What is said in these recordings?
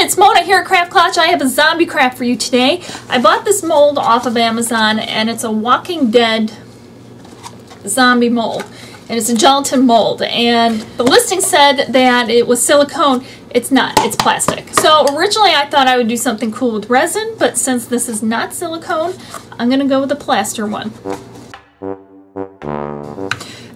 it's Mona here at Craft Klatch. I have a zombie craft for you today. I bought this mold off of Amazon, and it's a Walking Dead zombie mold. And it's a gelatin mold. And the listing said that it was silicone. It's not. It's plastic. So originally I thought I would do something cool with resin, but since this is not silicone, I'm going to go with the plaster one.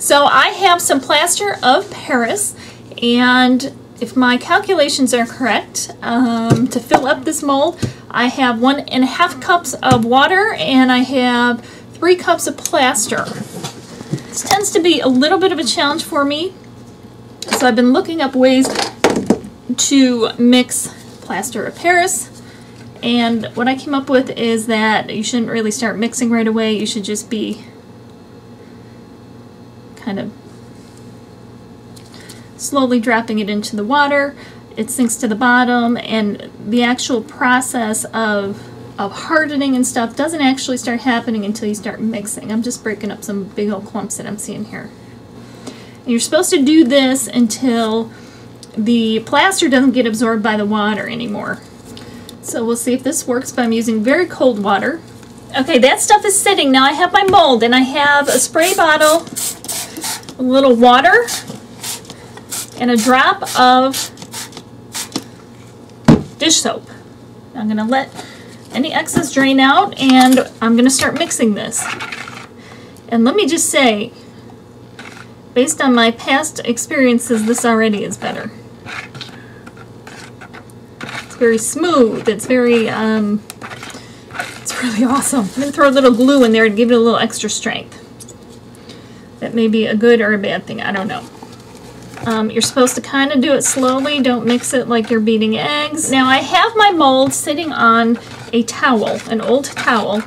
So I have some plaster of Paris, and if my calculations are correct, to fill up this mold, I have 1.5 cups of water and I have 3 cups of plaster. This tends to be a little bit of a challenge for me, so I've been looking up ways to mix plaster of Paris, and what I came up with is that you shouldn't really start mixing right away. You should just be kind of slowly dropping it into the water. It sinks to the bottom, and the actual process of hardening and stuff doesn't actually start happening until you start mixing. I'm just breaking up some big old clumps that I'm seeing here. And you're supposed to do this until the plaster doesn't get absorbed by the water anymore. So we'll see if this works, but I'm using very cold water. Okay, that stuff is sitting. Now I have my mold, and I have a spray bottle, a little water, and a drop of dish soap. I'm going to let any excess drain out, and I'm going to start mixing this. And let me just say, based on my past experiences, this already is better. It's very smooth. It's very, it's really awesome. I'm going to throw a little glue in there to give it a little extra strength. That may be a good or a bad thing, I don't know. You're supposed to kind of do it slowly. Don't mix it like you're beating eggs. Now I have my mold sitting on a towel, an old towel.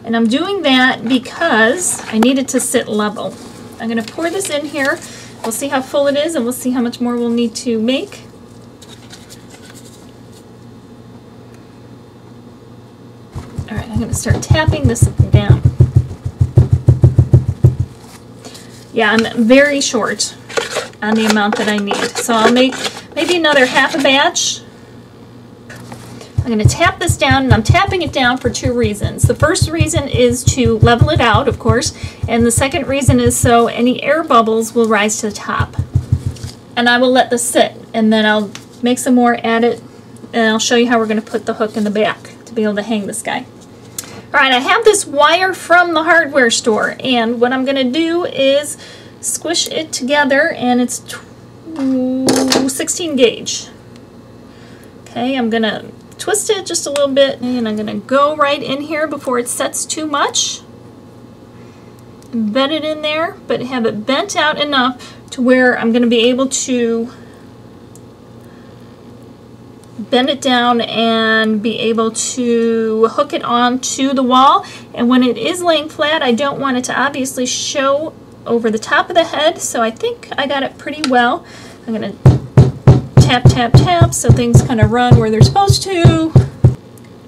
And I'm doing that because I need it to sit level. I'm going to pour this in here. We'll see how full it is, and we'll see how much more we'll need to make. Alright, I'm going to start tapping this down. Yeah, I'm very short on the amount that I need. So I'll make maybe another half a batch. I'm going to tap this down, and I'm tapping it down for 2 reasons. The first reason is to level it out, of course, and the second reason is so any air bubbles will rise to the top. And I will let this sit, and then I'll make some more, add it, and I'll show you how we're going to put the hook in the back to be able to hang this guy. Alright, I have this wire from the hardware store, and what I'm going to do is squish it together, and it's 16 gauge. Okay, I'm going to twist it just a little bit, and I'm going to go right in here before it sets too much. Bend it in there, but have it bent out enough to where I'm going to be able to bend it down and be able to hook it onto the wall. And when it is laying flat, I don't want it to obviously show over the top of the head, so I think I got it pretty well. I'm going to tap, tap, tap so things kind of run where they're supposed to.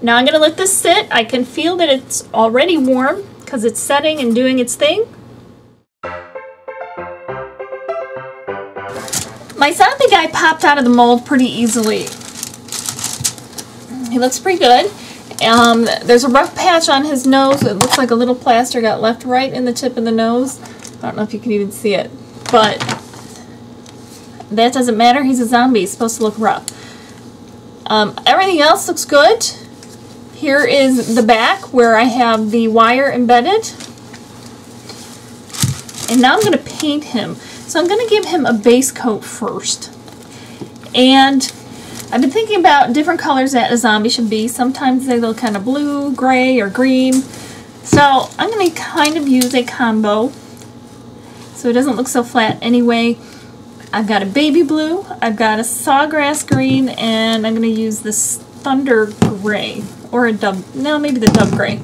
Now I'm going to let this sit. I can feel that it's already warm because it's setting and doing its thing. My zombie guy popped out of the mold pretty easily. He looks pretty good. There's a rough patch on his nose. It looks like a little plaster got left right in the tip of the nose. I don't know if you can even see it, but that doesn't matter. He's a zombie. He's supposed to look rough. Everything else looks good. Here is the back where I have the wire embedded. And now I'm going to paint him. So I'm going to give him a base coat first. And I've been thinking about different colors that a zombie should be. Sometimes they look kind of blue, gray, or green. So I'm going to kind of use a combo so it doesn't look so flat anyway. I've got a baby blue, I've got a sawgrass green, and I'm going to use this thunder gray, or a dove, no, maybe the dove gray.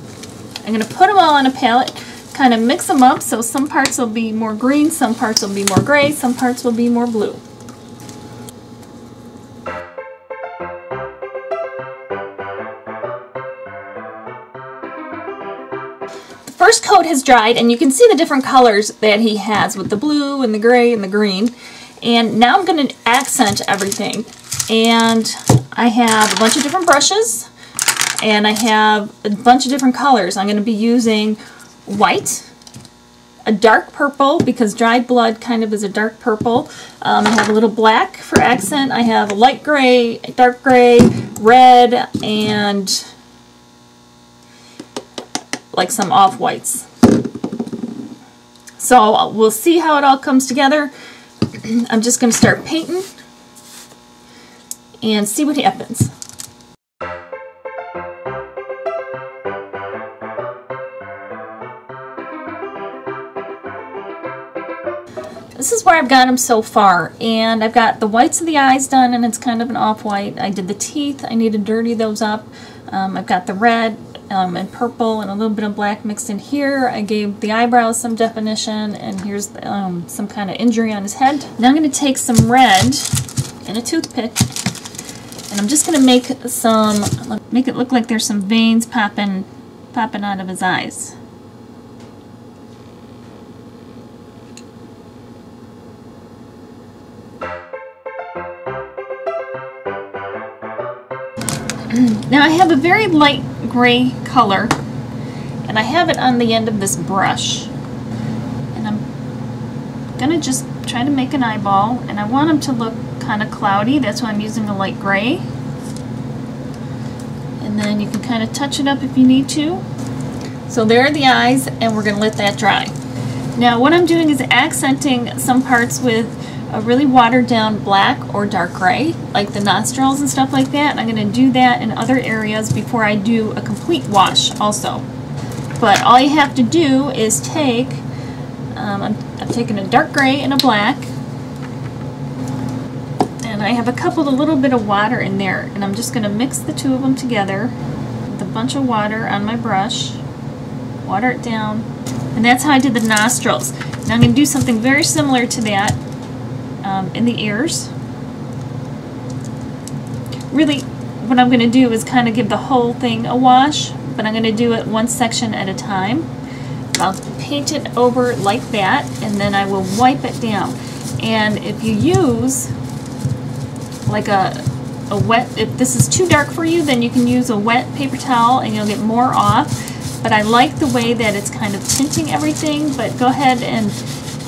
I'm going to put them all on a palette, kind of mix them up, so some parts will be more green, some parts will be more gray, some parts will be more blue. First coat has dried, and you can see the different colors that he has with the blue and the gray and the green. And now I'm going to accent everything. And I have a bunch of different brushes, and I have a bunch of different colors. I'm going to be using white, a dark purple, because dried blood kind of is a dark purple. I have a little black for accent. I have a light gray, dark gray, red, and like some off-whites. So we'll see how it all comes together. I'm just going to start painting and see what happens. This is where I've got them so far, and I've got the whites of the eyes done, and it's kind of an off-white. I did the teeth. I need to dirty those up. I've got the red and purple and a little bit of black mixed in here. I gave the eyebrows some definition, and here's some kind of injury on his head. Now I'm going to take some red and a toothpick, and I'm just going to make it look like there's some veins popping out of his eyes. Now I have a very light gray color, and I have it on the end of this brush, and I'm gonna just try to make an eyeball, and I want them to look kind of cloudy. That's why I'm using a light gray, and then you can kind of touch it up if you need to. So there are the eyes, and we're gonna let that dry. Now what I'm doing is accenting some parts with a really watered down black or dark gray, like the nostrils and stuff like that. And I'm going to do that in other areas before I do a complete wash also. But all you have to do is take, I'm taking a dark gray and a black, and I have a little bit of water in there, and I'm just going to mix the two of them together with a bunch of water on my brush, water it down, and that's how I did the nostrils. Now I'm going to do something very similar to that in the ears. Really, what I'm going to do is kind of give the whole thing a wash, but I'm going to do it one section at a time. I'll paint it over like that, and then I will wipe it down. And if you use like a wet, if this is too dark for you, then you can use a wet paper towel and you'll get more off. But I like the way that it's kind of tinting everything, but go ahead and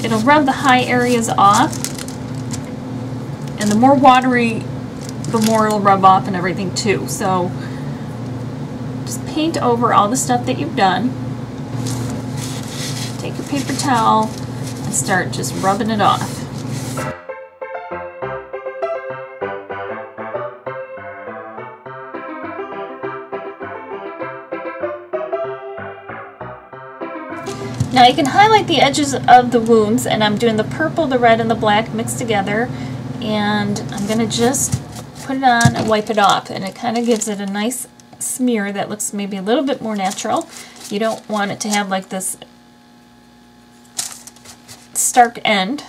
it'll rub the high areas off. And the more watery, the more it'll rub off and everything too. So just paint over all the stuff that you've done. Take your paper towel and start just rubbing it off. Now you can highlight the edges of the wounds, and I'm doing the purple, the red, and the black mixed together. And I'm going to just put it on and wipe it off, and it kind of gives it a nice smear that looks maybe a little bit more natural. You don't want it to have like this stark end.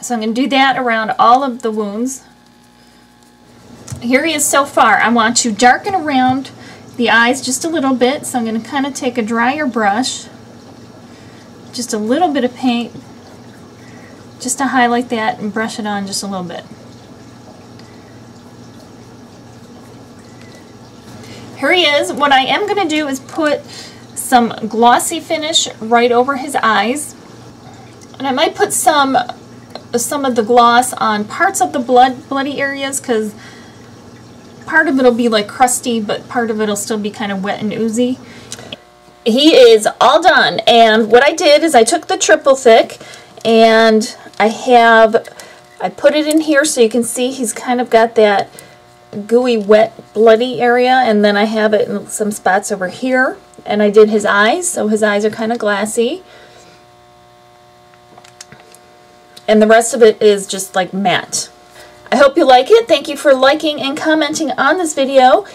So I'm going to do that around all of the wounds. Here he is so far. I want to darken around the eyes just a little bit, so I'm going to kind of take a drier brush, just a little bit of paint, just to highlight that and brush it on just a little bit. Here he is. What I am going to do is put some glossy finish right over his eyes, and I might put some of the gloss on parts of the bloody areas, because part of it will be like crusty, but part of it will still be kind of wet and oozy. He is all done, and what I did is I took the triple thick, and I put it in here so you can see he's kind of got that gooey, wet, bloody area, and then I have it in some spots over here, and I did his eyes, so his eyes are kind of glassy, and the rest of it is just like matte. I hope you like it. Thank you for liking and commenting on this video,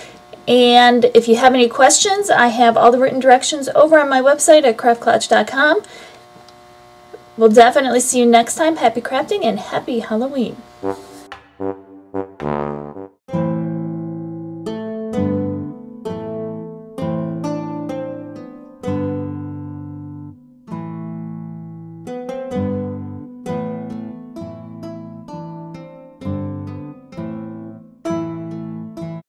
and if you have any questions, I have all the written directions over on my website at craftclatch.com. We'll definitely see you next time. Happy crafting and happy Halloween.